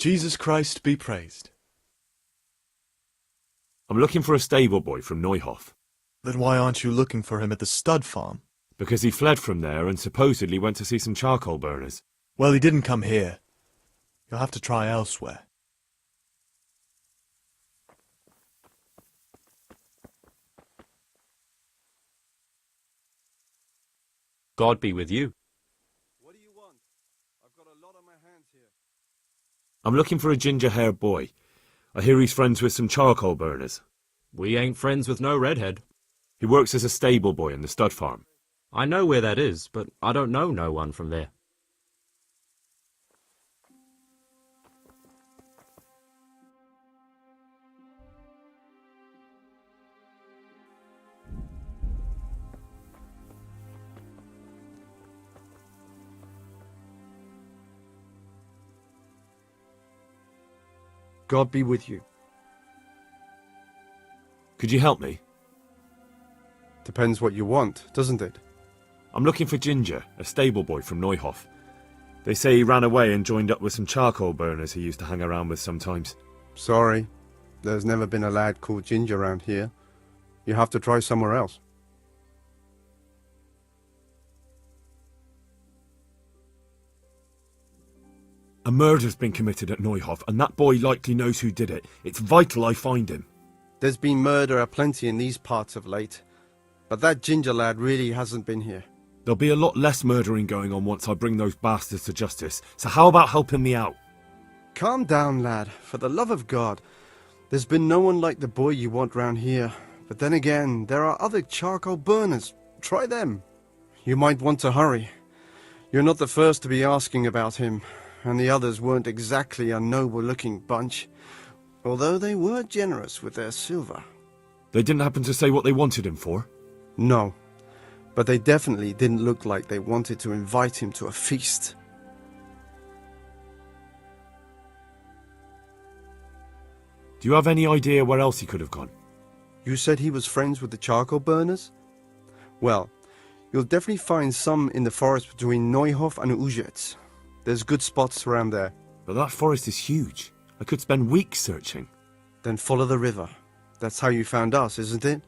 Jesus Christ be praised. I'm looking for a stable boy from Neuhof. Then why aren't you looking for him at the stud farm? Because he fled from there and supposedly went to see some charcoal burners. Well, he didn't come here. You'll have to try elsewhere. God be with you. What do you want? I've got a lot on my hands here. I'm looking for a ginger-haired boy. I hear he's friends with some charcoal burners. We ain't friends with no redhead. He works as a stable boy in the stud farm. I know where that is, but I don't know no one from there. God be with you. Could you help me? Depends what you want, doesn't it? I'm looking for Ginger, a stable boy from Neuhof. They say he ran away and joined up with some charcoal burners he used to hang around with sometimes. Sorry, there's never been a lad called Ginger around here. You have to try somewhere else. A murder's been committed at Neuhof, and that boy likely knows who did it. It's vital I find him. There's been murder aplenty in these parts of late, but that Ginger lad really hasn't been here. There'll be a lot less murdering going on once I bring those bastards to justice, so how about helping me out? Calm down, lad, for the love of God. There's been no one like the boy you want round here, but then again, there are other charcoal burners. Try them. You might want to hurry. You're not the first to be asking about him, and the others weren't exactly a noble-looking bunch, although they were generous with their silver. They didn't happen to say what they wanted him for? No, but they definitely didn't look like they wanted to invite him to a feast. Do you have any idea where else he could have gone? You said he was friends with the charcoal burners? Well, you'll definitely find some in the forest between Neuhof and Ujetz. There's good spots around there. But that forest is huge. I could spend weeks searching. Then follow the river. That's how you found us, isn't it?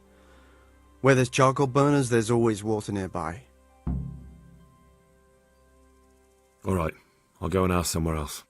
Where there's charcoal burners, there's always water nearby. All right, I'll go and ask somewhere else.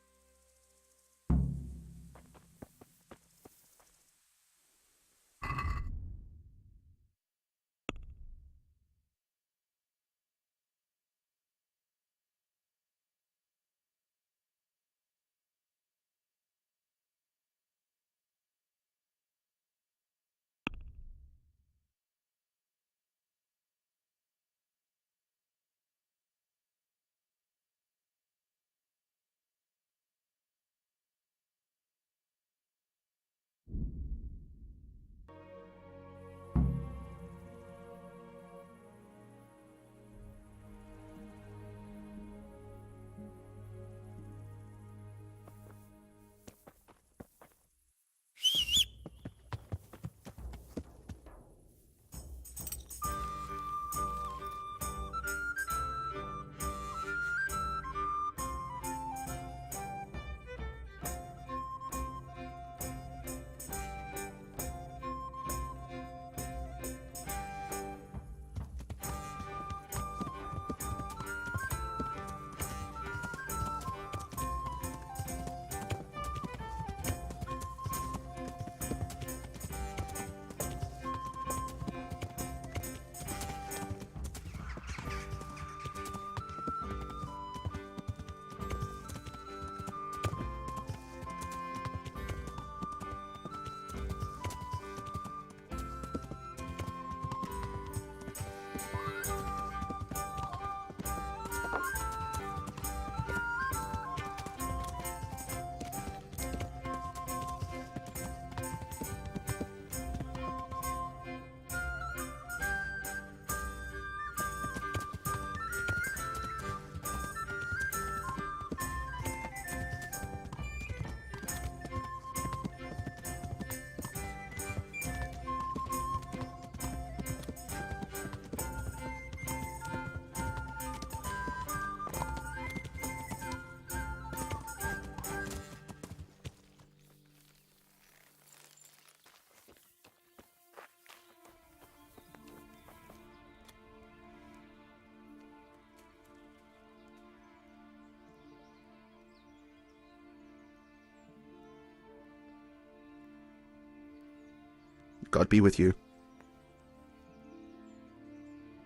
God be with you.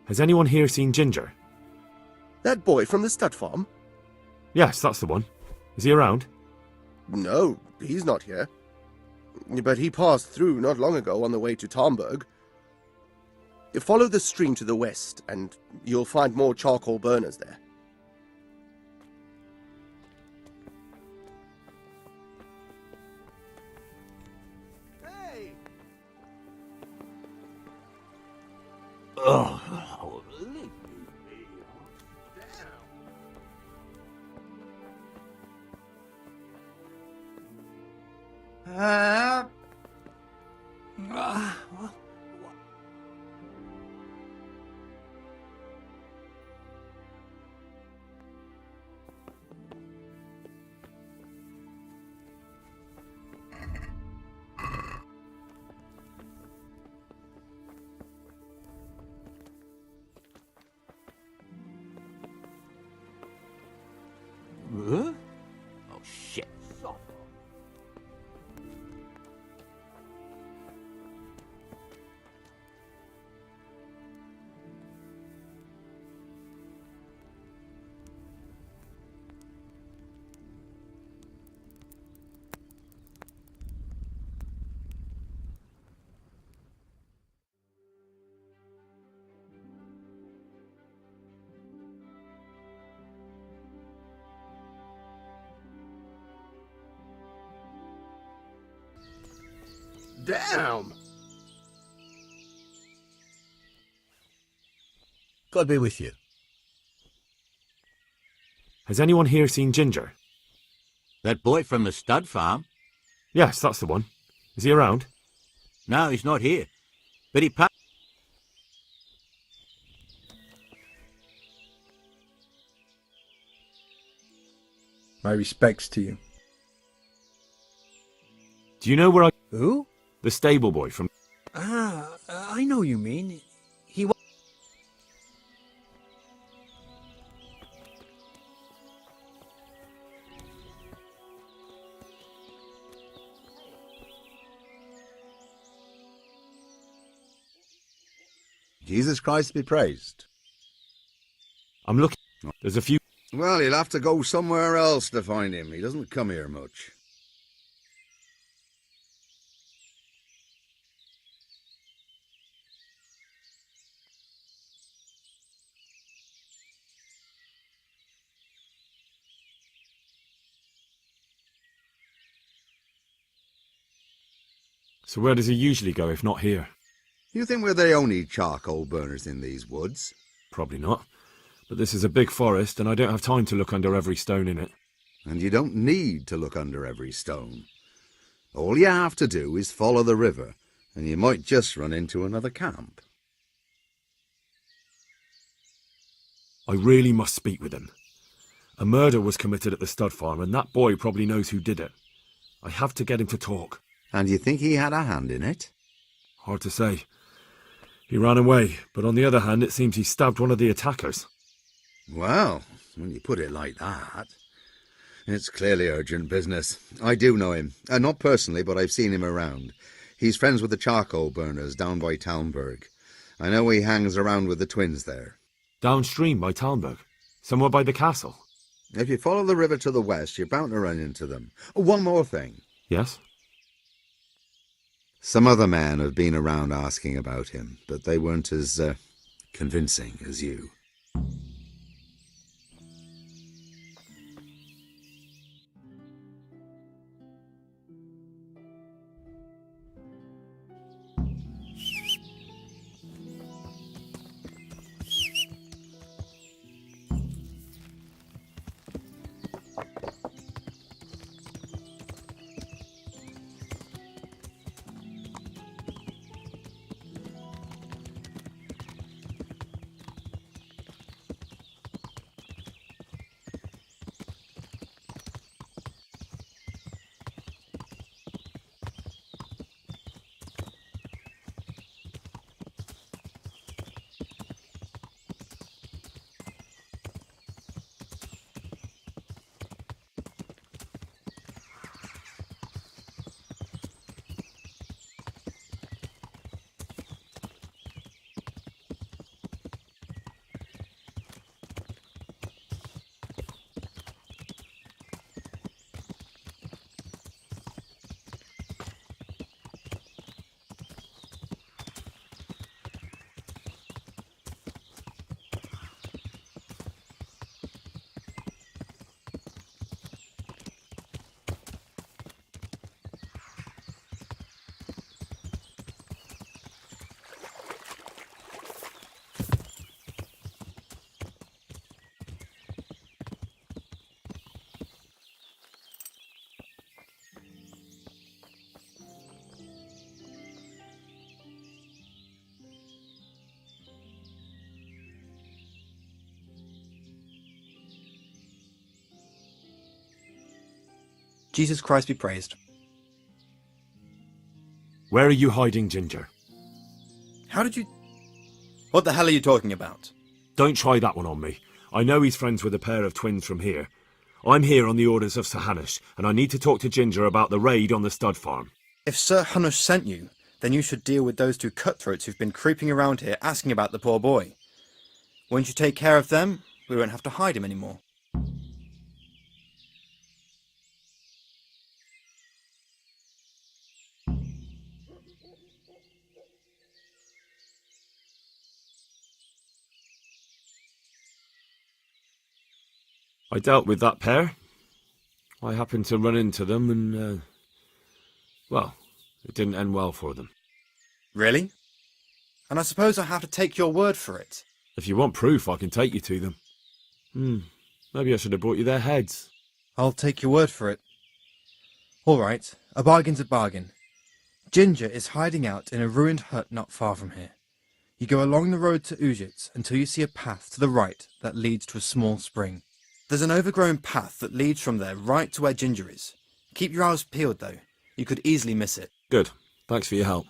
Has anyone here seen Ginger? That boy from the stud farm? Yes, that's the one. Is he around? No, he's not here. But he passed through not long ago on the way to Talmberg. Follow the stream to the west, and you'll find more charcoal burners there. Hey! Huh? Oh, shit. Damn! God be with you. Has anyone here seen Ginger? That boy from the stud farm? Yes, that's the one. Is he around? No, he's not here. But he passed. My respects to you. Do you know where I... Who? The stable boy from... I know you mean. He wa- Jesus Christ be praised. I'm looking... There's a few... Well, you'll have to go somewhere else to find him. He doesn't come here much. So where does he usually go if not here? You think we're the only charcoal burners in these woods? Probably not. But this is a big forest and I don't have time to look under every stone in it. And you don't need to look under every stone. All you have to do is follow the river, and you might just run into another camp. I really must speak with him. A murder was committed at the stud farm and that boy probably knows who did it. I have to get him to talk. And you think he had a hand in it? Hard to say. He ran away, but on the other hand it seems he stabbed one of the attackers. Well, when you put it like that, it's clearly urgent business. I do know him. Not personally, but I've seen him around. He's friends with the charcoal burners down by Talmberg. I know he hangs around with the twins there. Downstream by Talmberg? Somewhere by the castle? If you follow the river to the west, you're bound to run into them. One more thing. Yes? Some other men have been around asking about him, but they weren't as convincing as you. Jesus Christ be praised. Where are you hiding Ginger? How did you... What the hell are you talking about? Don't try that one on me. I know he's friends with a pair of twins from here. I'm here on the orders of Sir Hanush, and I need to talk to Ginger about the raid on the stud farm. If Sir Hanush sent you, then you should deal with those two cutthroats who've been creeping around here asking about the poor boy. Once you take care of them, we won't have to hide him anymore. I dealt with that pair. I happened to run into them and, well, it didn't end well for them. Really? And I suppose I have to take your word for it. If you want proof, I can take you to them. Maybe I should have brought you their heads. I'll take your word for it. All right, a bargain's a bargain. Ginger is hiding out in a ruined hut not far from here. You go along the road to Ujits until you see a path to the right that leads to a small spring. There's an overgrown path that leads from there right to where Ginger is. Keep your eyes peeled, though. You could easily miss it. Good. Thanks for your help.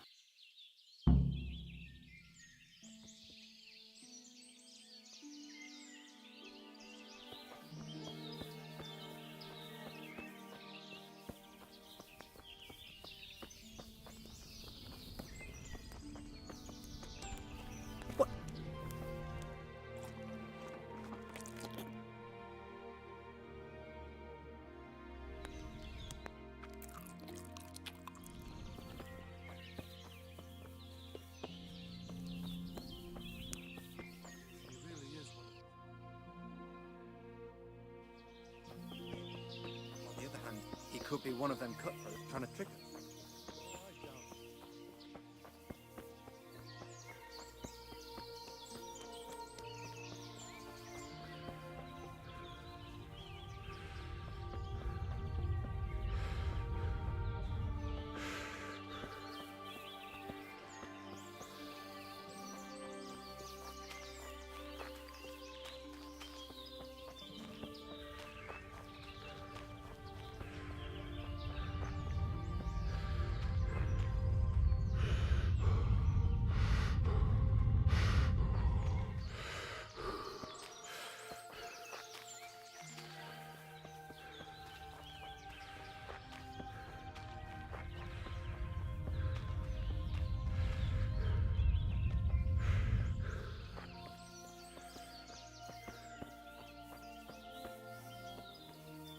On the other hand, he could be one of them cutthroats trying to trick us.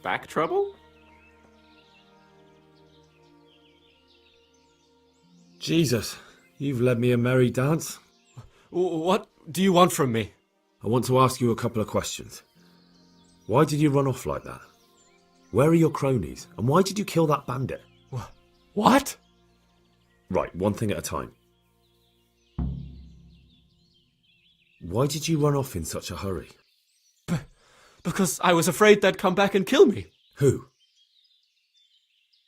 Back trouble? Jesus, you've led me a merry dance. What do you want from me? I want to ask you a couple of questions. Why did you run off like that? Where are your cronies? And why did you kill that bandit? What? Right, one thing at a time. Why did you run off in such a hurry? Because I was afraid they'd come back and kill me. Who?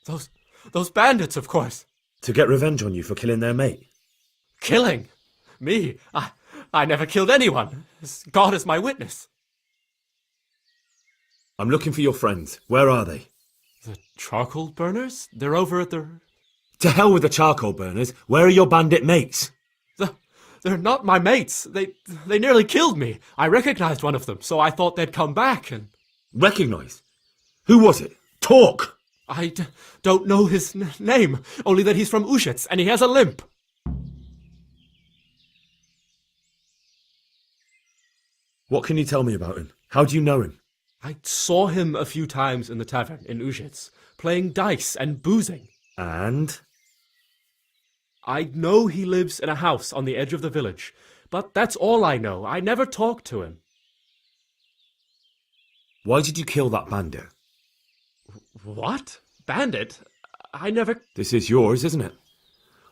Those bandits, of course. To get revenge on you for killing their mate? Killing? Me? I never killed anyone. God is my witness. I'm looking for your friends. Where are they? The charcoal burners? They're over at the... To hell with the charcoal burners. Where are your bandit mates? They're not my mates. They nearly killed me. I recognized one of them, so I thought they'd come back and... Recognise? Who was it? Talk! I don't know his name, only that he's from Ujits and he has a limp. What can you tell me about him? How do you know him? I saw him a few times in the tavern in Ujits, playing dice and boozing. And? I know he lives in a house on the edge of the village, but that's all I know. I never talked to him. Why did you kill that bandit? What? Bandit? I never... This is yours, isn't it?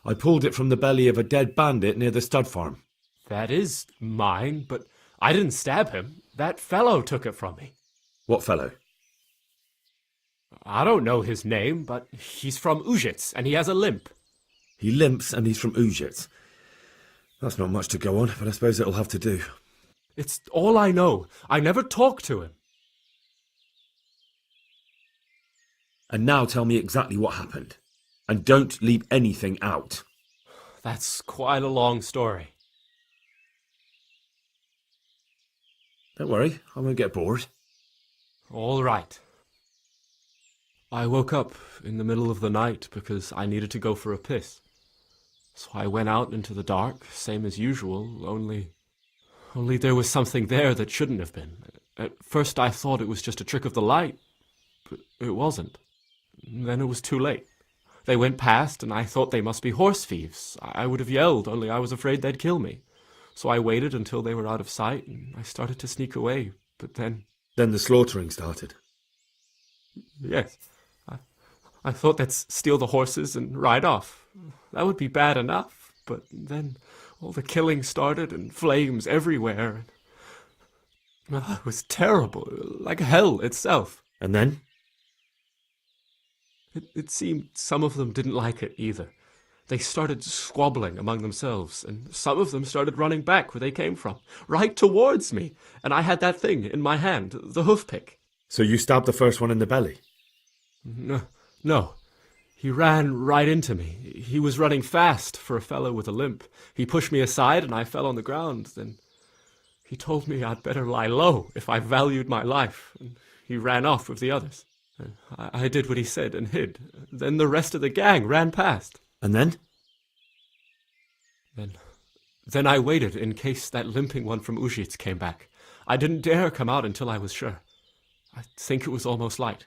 I pulled it from the belly of a dead bandit near the stud farm. That is mine, but I didn't stab him. That fellow took it from me. What fellow? I don't know his name, but he's from Ujits and he has a limp. He limps and he's from Ujits. That's not much to go on, but I suppose it'll have to do. It's all I know. I never talked to him. And now tell me exactly what happened. And don't leave anything out. That's quite a long story. Don't worry, I won't get bored. All right. I woke up in the middle of the night because I needed to go for a piss. So I went out into the dark, same as usual, only there was something there that shouldn't have been. At first I thought it was just a trick of the light, but it wasn't. Then it was too late. They went past, and I thought they must be horse thieves. I would have yelled, only I was afraid they'd kill me. So I waited until they were out of sight, and I started to sneak away, but then... Then the slaughtering started. Yes. I thought they'd steal the horses and ride off. That would be bad enough, but then all the killing started and flames everywhere. It was terrible, like hell itself. And then? It seemed some of them didn't like it either. They started squabbling among themselves, and some of them started running back where they came from, right towards me. And I had that thing in my hand, the hoof pick. So you stabbed the first one in the belly? No. He ran right into me. He was running fast for a fellow with a limp. He pushed me aside and I fell on the ground. Then he told me I'd better lie low if I valued my life. And he ran off with the others. I did what he said and hid. Then the rest of the gang ran past. And then? Then I waited in case that limping one from Ujits came back. I didn't dare come out until I was sure. I think it was almost light.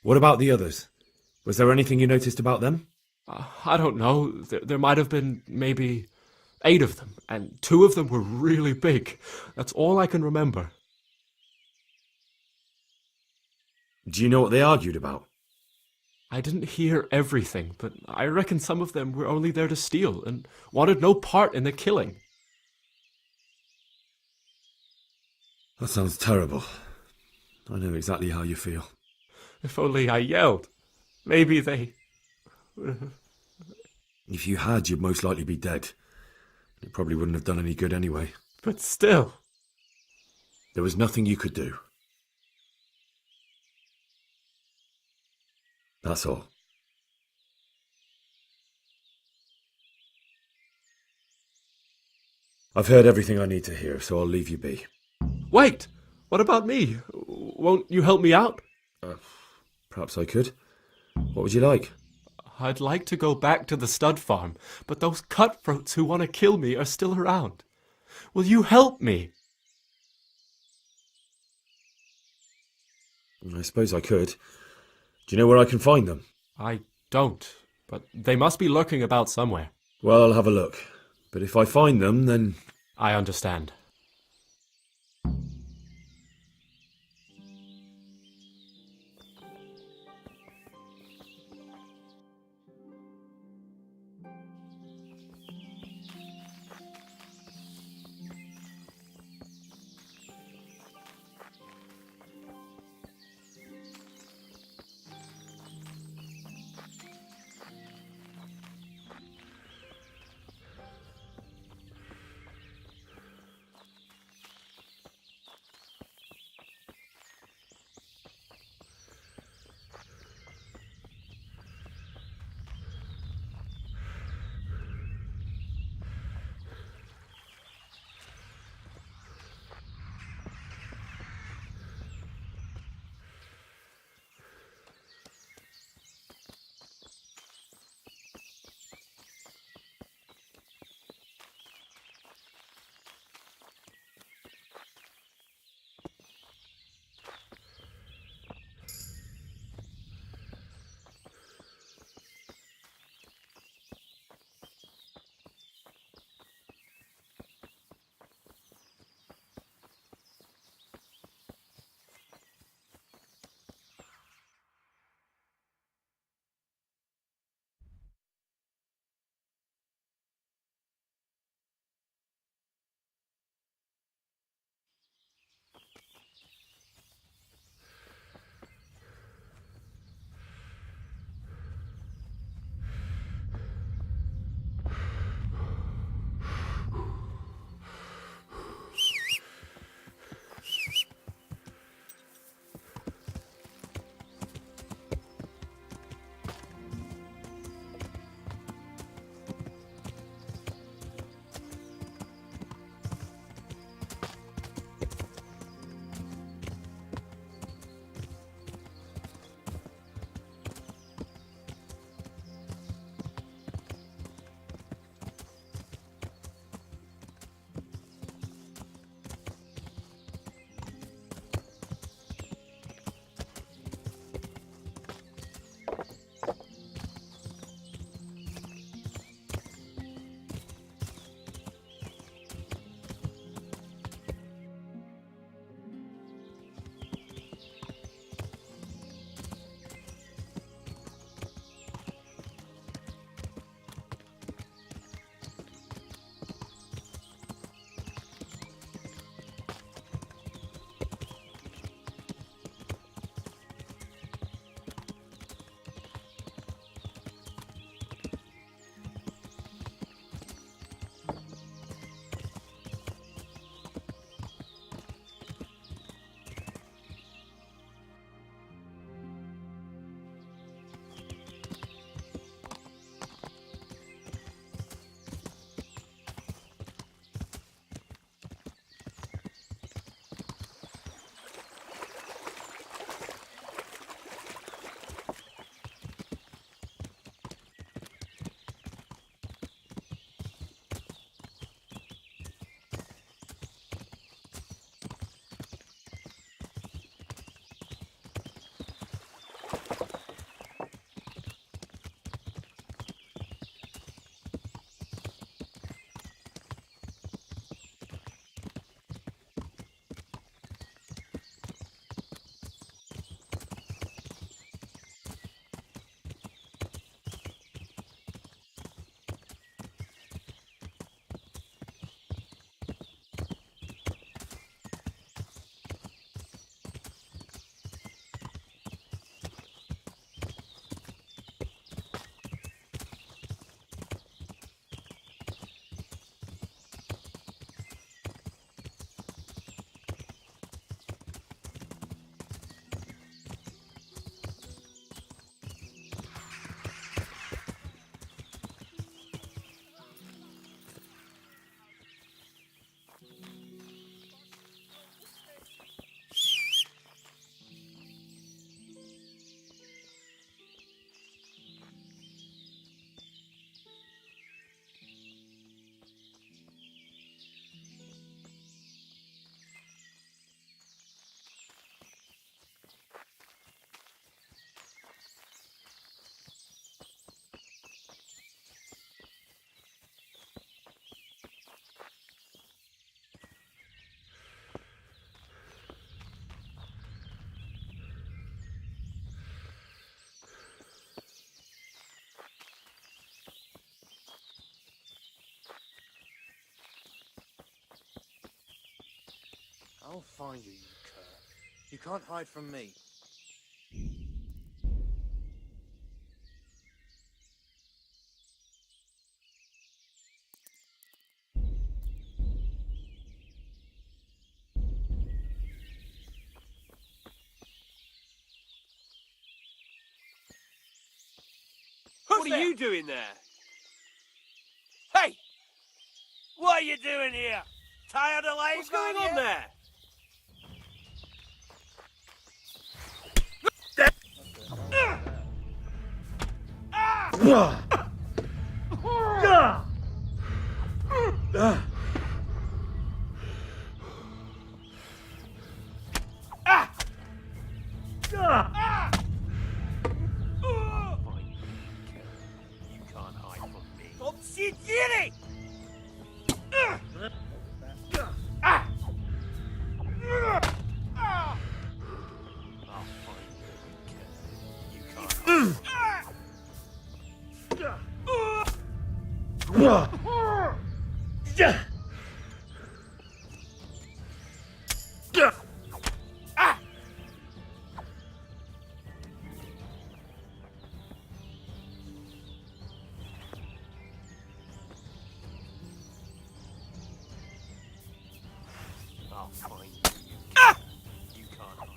What about the others? Was there anything you noticed about them? I don't know. There might have been maybe 8 of them, and 2 of them were really big. That's all I can remember. Do you know what they argued about? I didn't hear everything, but I reckon some of them were only there to steal and wanted no part in the killing. That sounds terrible. I know exactly how you feel. If only I yelled. Maybe they... If you had, you'd most likely be dead. It probably wouldn't have done any good anyway. But still... There was nothing you could do. That's all. I've heard everything I need to hear, so I'll leave you be. Wait! What about me? Won't you help me out? Perhaps I could. What would you like? I'd like to go back to the stud farm, but those cutthroats who want to kill me are still around. Will you help me? I suppose I could. Do you know where I can find them? I don't, but they must be lurking about somewhere. Well, I'll have a look. But if I find them, then... I understand. I'll find you, you cur. You can't hide from me. What are you doing there? Hey! What are you doing here? Tired of life? What's going on there? Obsidiary! I'll find you. You can't hide.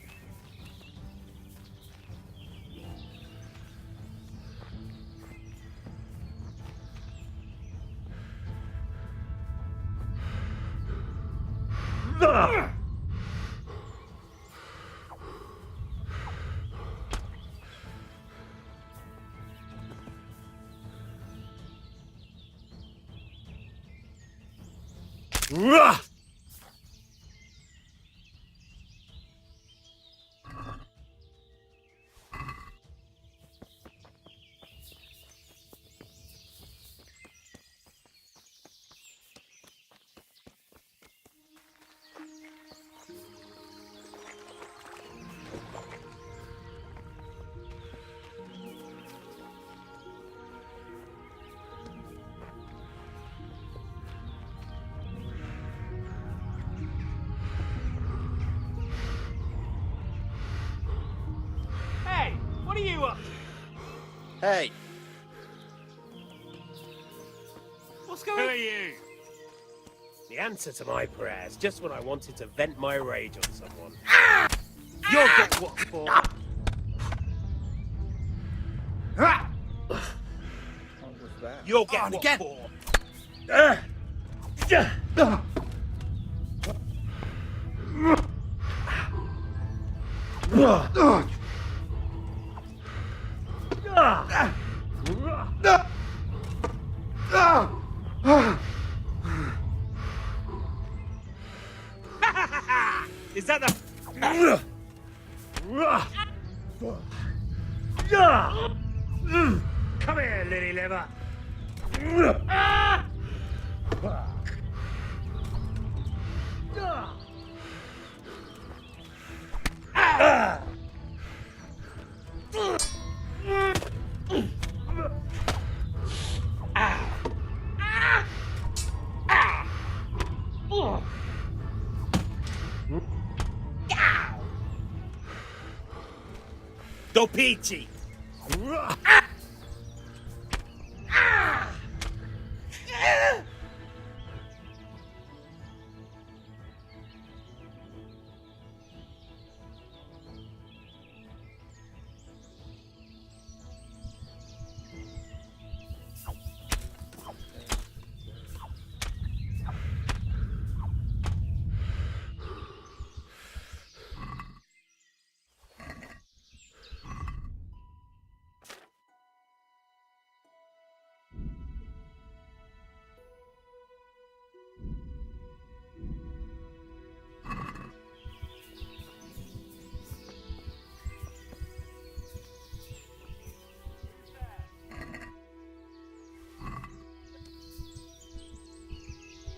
Hey, what are you up to? Hey, What's going on? Who are you? The answer to my prayers, just when I wanted to vent my rage on someone. You'll get what for. You'll get what again. for. Is that the... Come here, lily liver. Go peachy.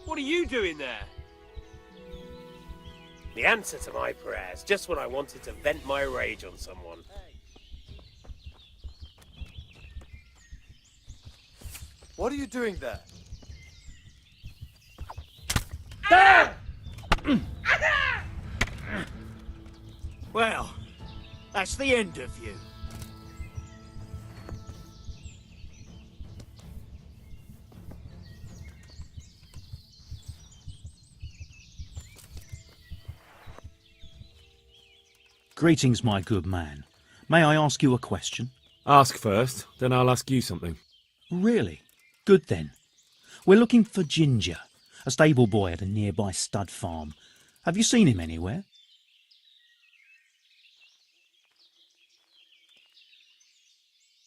What are you doing there? The answer to my prayers, just when I wanted to vent my rage on someone. What are you doing there? Well, that's the end of you. Greetings, my good man. May I ask you a question? Ask first, then I'll ask you something. Really? Good then. We're looking for Ginger, a stable boy at a nearby stud farm. Have you seen him anywhere?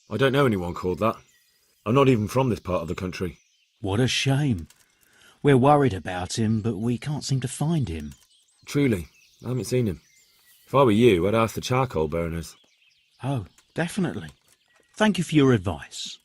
I don't know anyone called that. I'm not even from this part of the country. What a shame. We're worried about him, but we can't seem to find him. Truly, I haven't seen him. If I were you, I'd ask the charcoal burners. Oh, definitely. Thank you for your advice.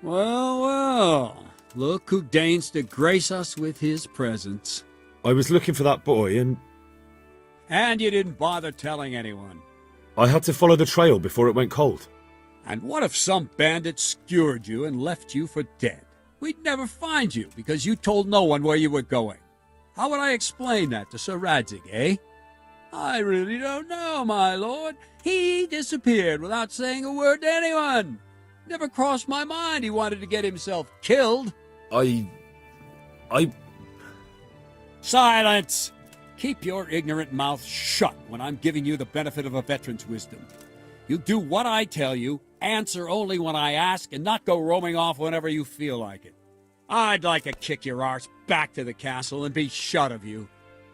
Well, well. Look who deigns to grace us with his presence. I was looking for that boy and And you didn't bother telling anyone. I had to follow the trail before it went cold. And what if some bandit skewered you and left you for dead? We'd never find you because you told no one where you were going. How would I explain that to Sir Radzig, eh? I really don't know, my lord. He disappeared without saying a word to anyone. Never crossed my mind he wanted to get himself killed. I... Silence! Keep your ignorant mouth shut when I'm giving you the benefit of a veteran's wisdom. You do what I tell you, answer only when I ask, and not go roaming off whenever you feel like it. I'd like to kick your arse back to the castle and be shut of you.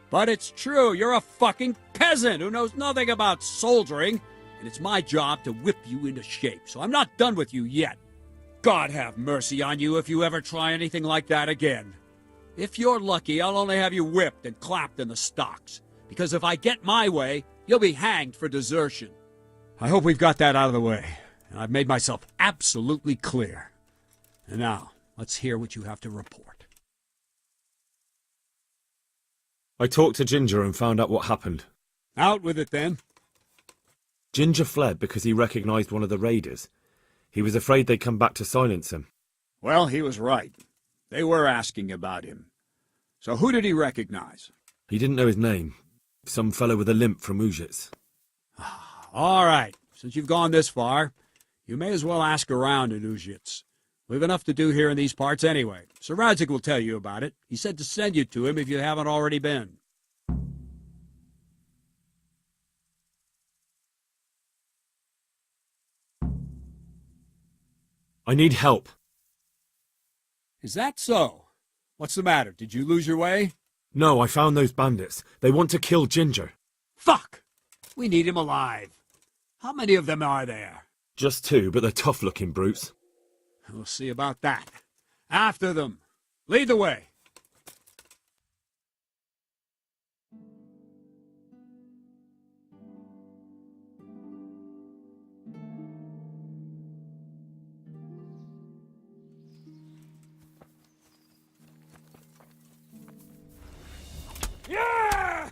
But it's true, you're a fucking peasant who knows nothing about soldiering, and it's my job to whip you into shape, so I'm not done with you yet. God have mercy on you if you ever try anything like that again. If you're lucky, I'll only have you whipped and clapped in the stocks, because if I get my way, you'll be hanged for desertion. I hope we've got that out of the way, and I've made myself absolutely clear. And now, let's hear what you have to report. I talked to Ginger and found out what happened. Out with it, then. Ginger fled because he recognized one of the raiders. He was afraid they'd come back to silence him. Well, he was right. They were asking about him. So who did he recognize? He didn't know his name. Some fellow with a limp from Ujits. All right. Since you've gone this far, you may as well ask around in Ujits. We've enough to do here in these parts anyway. Sir Radzik will tell you about it. He said to send you to him if you haven't already been. I need help. Is that so? What's the matter? Did you lose your way? No, I found those bandits. They want to kill Ginger. Fuck! We need him alive. How many of them are there? Just 2, but they're tough-looking brutes. We'll see about that. After them. Lead the way. Yeah!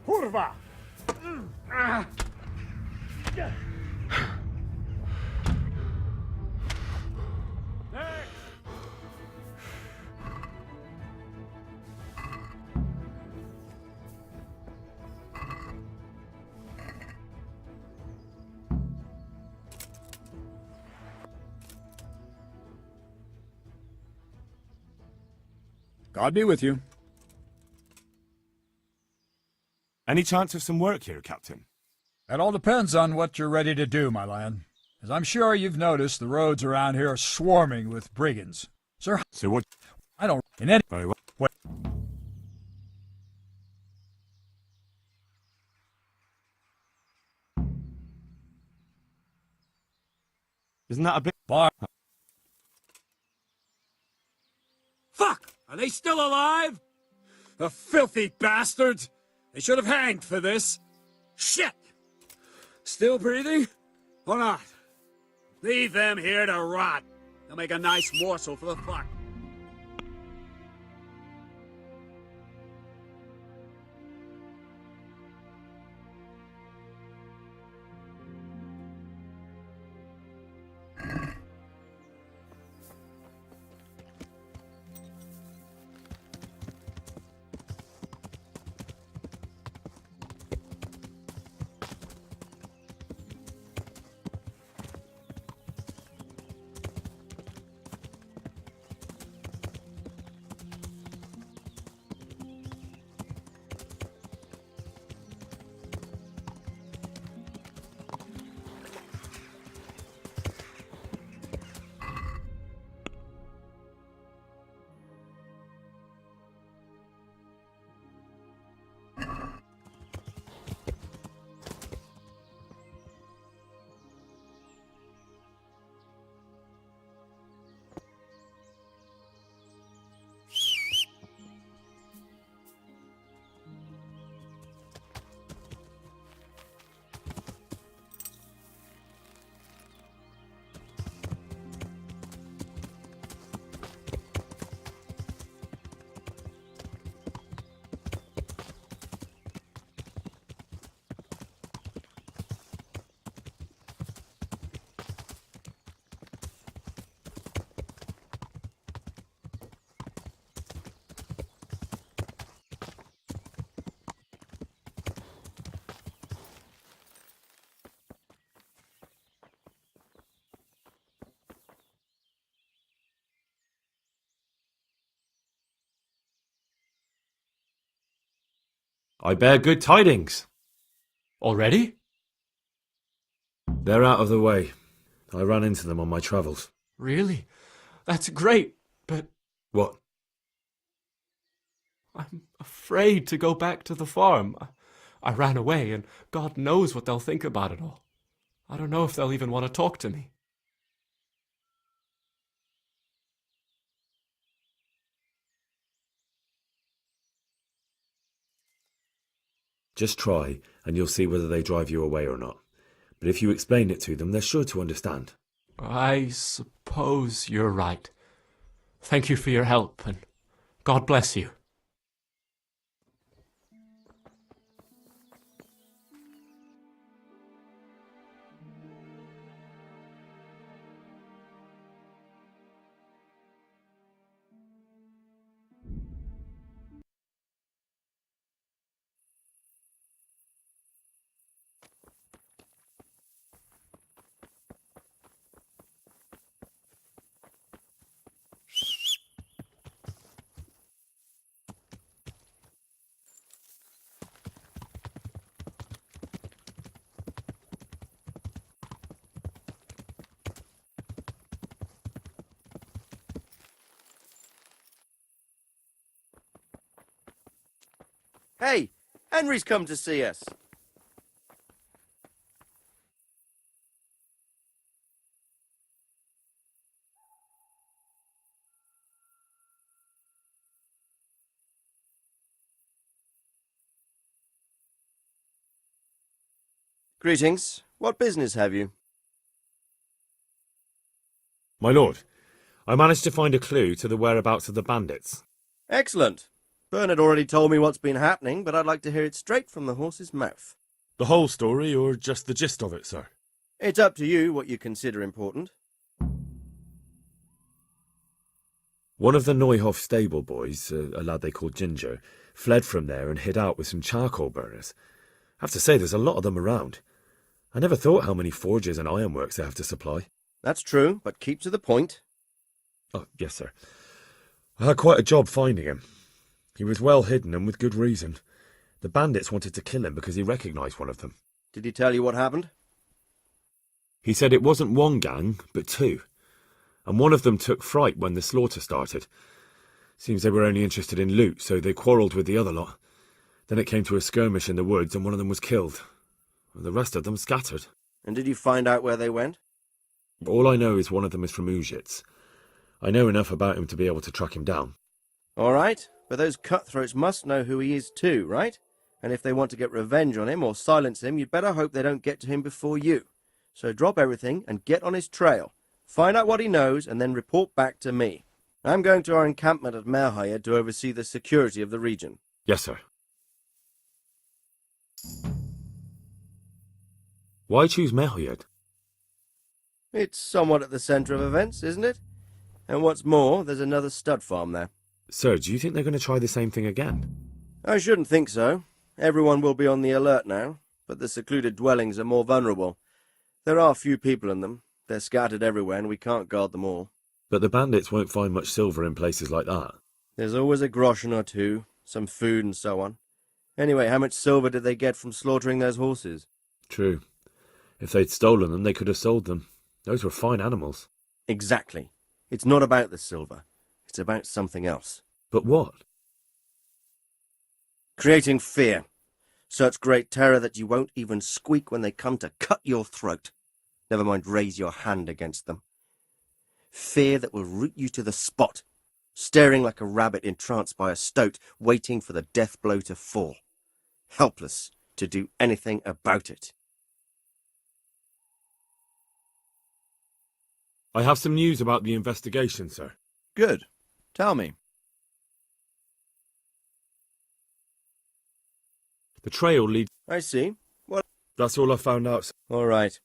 Kurwa! God be with you. Any chance of some work here, Captain? That all depends on what you're ready to do, my lad. As I'm sure you've noticed, the roads around here are swarming with brigands. Sir, So what? I don't... In any... Very well. Wait. Isn't that a bit... Bar... Fuck! Are they still alive? The filthy bastards! They should have hanged for this. Shit! Still breathing? Or not? Leave them here to rot. They'll make a nice morsel for the fuck. I bear good tidings. Already? They're out of the way. I ran into them on my travels. Really? That's great, but... What? I'm afraid to go back to the farm. I ran away, and God knows what they'll think about it all. I don't know if they'll even want to talk to me. Just try, and you'll see whether they drive you away or not. But if you explain it to them, they're sure to understand. I suppose you're right. Thank you for your help, and God bless you. Hey, Henry's come to see us. Greetings. What business have you? My lord, I managed to find a clue to the whereabouts of the bandits. Excellent. Bernard already told me what's been happening, but I'd like to hear it straight from the horse's mouth. The whole story, or just the gist of it, sir? It's up to you what you consider important. One of the Neuhof stable boys, a lad they called Ginger, fled from there and hid out with some charcoal burners. I have to say, there's a lot of them around. I never thought how many forges and ironworks they have to supply. That's true, but keep to the point. Oh, yes, sir. I had quite a job finding him. He was well hidden and with good reason. The bandits wanted to kill him because he recognised one of them. Did he tell you what happened? He said it wasn't one gang, but two. And one of them took fright when the slaughter started. Seems they were only interested in loot, so they quarrelled with the other lot. Then it came to a skirmish in the woods and one of them was killed. The rest of them scattered. And did you find out where they went? All I know is one of them is from Ujits. I know enough about him to be able to track him down. All right, but those cutthroats must know who he is too, right? And if they want to get revenge on him or silence him, you'd better hope they don't get to him before you. So drop everything and get on his trail. Find out what he knows and then report back to me. I'm going to our encampment at Neuhof to oversee the security of the region. Yes, sir. Why choose Neuhof? It's somewhat at the centre of events, isn't it? And what's more, there's another stud farm there. Sir, do you think they're going to try the same thing again? I shouldn't think so. Everyone will be on the alert now, but the secluded dwellings are more vulnerable. There are few people in them. They're scattered everywhere and we can't guard them all. But the bandits won't find much silver in places like that. There's always a groschen or two, some food and so on. Anyway, how much silver did they get from slaughtering those horses? True. If they'd stolen them, they could have sold them. Those were fine animals. Exactly. It's not about the silver. It's about something else. But what? Creating fear. Such great terror that you won't even squeak when they come to cut your throat. Never mind raise your hand against them. Fear that will root you to the spot, staring like a rabbit entranced by a stoat, waiting for the death blow to fall. Helpless to do anything about it. I have some news about the investigation, sir. Good. Tell me. The trail leads... I see. What? That's all I found out, sir. All right.